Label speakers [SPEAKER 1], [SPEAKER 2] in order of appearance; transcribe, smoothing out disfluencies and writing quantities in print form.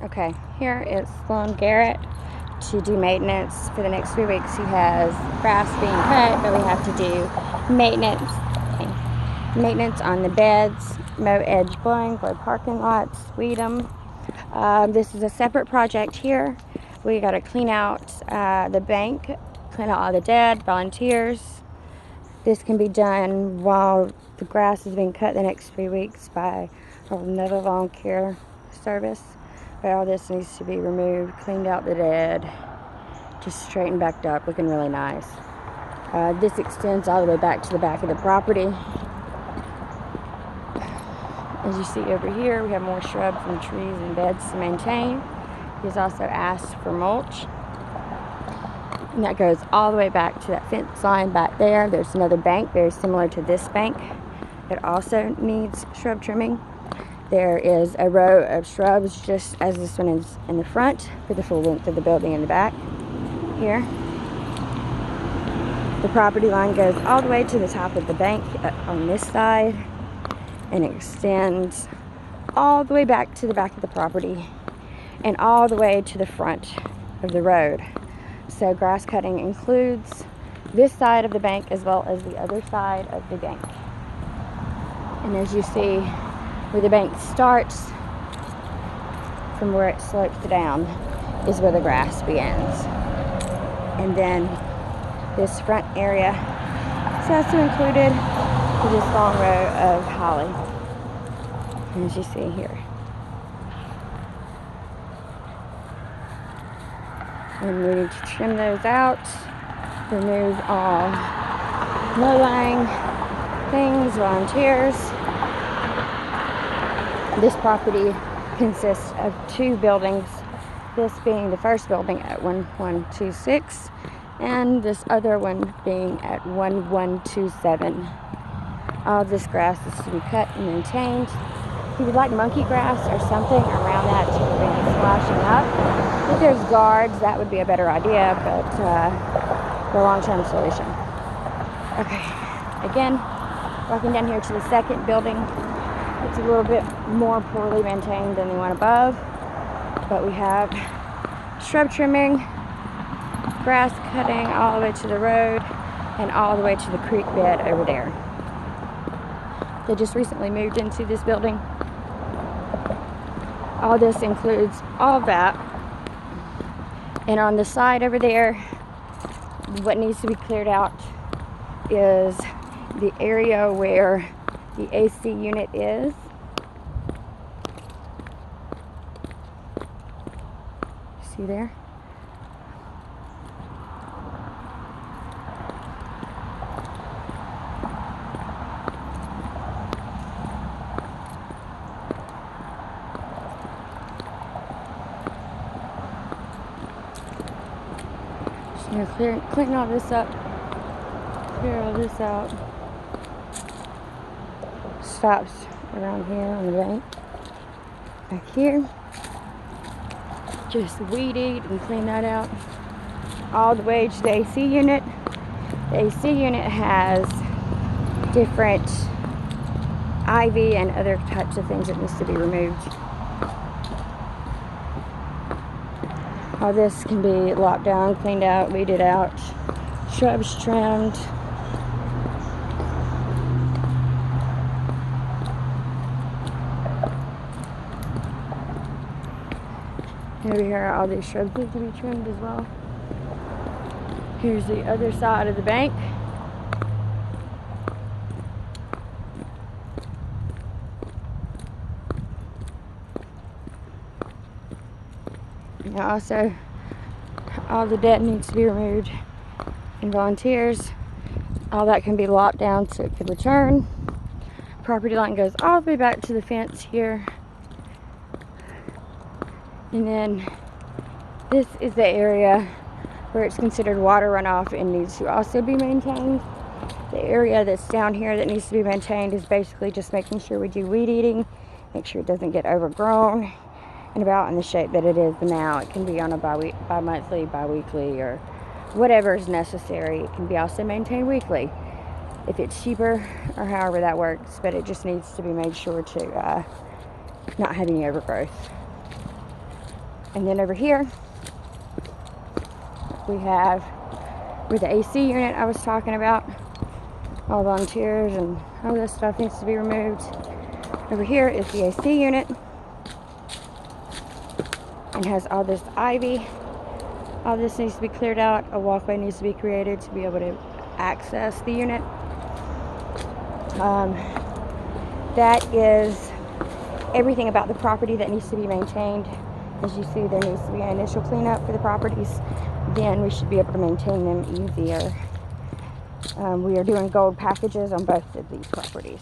[SPEAKER 1] Okay, here is Sloan Garrett to do maintenance for the next 3 weeks. He has grass being cut, but we have to do maintenance on the beds, mow edge blowing, blow parking lots, weed them. This is a separate project here. We got to clean out the bank, clean out all the dead, volunteers. This can be done while the grass is being cut the next 3 weeks by another volunteer service. But all this needs to be removed, cleaned out the dead, just straightened back up, looking really nice. This extends all the way back to the back of the property. As you see over here, we have more shrubs and trees and beds to maintain. He's also asked for mulch. And that goes all the way back to that fence line back there. There's another bank very similar to this bank. It also needs shrub trimming. There is a row of shrubs just as this one is in the front for the full length of the building in the back here. The property line goes all the way to the top of the bank on this side and extends all the way back to the back of the property and all the way to the front of the road. So grass cutting includes this side of the bank as well as the other side of the bank. And as you see, where the bank starts from where it slopes down is where the grass begins. And then this front area is also included with this long row of holly, as you see here. And we need to trim those out, remove all low-lying things, volunteers. This property consists of 2 buildings, this being the first building at 1126 and this other one being at 1127. All of this grass is to be cut and maintained. If you would like monkey grass or something around that to prevent it splashing up, if there's guards, that would be a better idea, but the long-term solution. Okay, again, walking down here to the second building. It's a little bit more poorly maintained than the one above, but we have shrub trimming, grass cutting all the way to the road, and all the way to the creek bed over there. They just recently moved into this building. All this includes all of that. And on the side over there, what needs to be cleared out is the area where the AC unit is. See there? Just gonna clean all this up. Clear all this out. Stops around here on the bank. Back here. Just weed eat and clean that out. All the way to the AC unit. The AC unit has different ivy and other types of things that needs to be removed. All this can be lopped down, cleaned out, weeded out, shrubs trimmed. Over here, all these shrubs need to be trimmed as well. Here's the other side of the bank. And also, all the dead needs to be removed. And volunteers, all that can be lopped down so it could return. Property line goes all the way back to the fence here. And then this is the area where it's considered water runoff and needs to also be maintained. The area that's down here that needs to be maintained is basically just making sure we do weed eating, make sure it doesn't get overgrown, and about in the shape that it is now. It can be on a bi-monthly, bi-weekly, or whatever is necessary. It can be also maintained weekly if it's cheaper or however that works, but it just needs to be made sure to not have any overgrowth. And then over here, we have where the AC unit I was talking about. All volunteers and all this stuff needs to be removed. Over here is the AC unit. And has all this ivy. All this needs to be cleared out. A walkway needs to be created to be able to access the unit. That is everything about the property that needs to be maintained. As you see, there needs to be an initial cleanup for the properties. Then we should be able to maintain them easier. We are doing gold packages on both of these properties.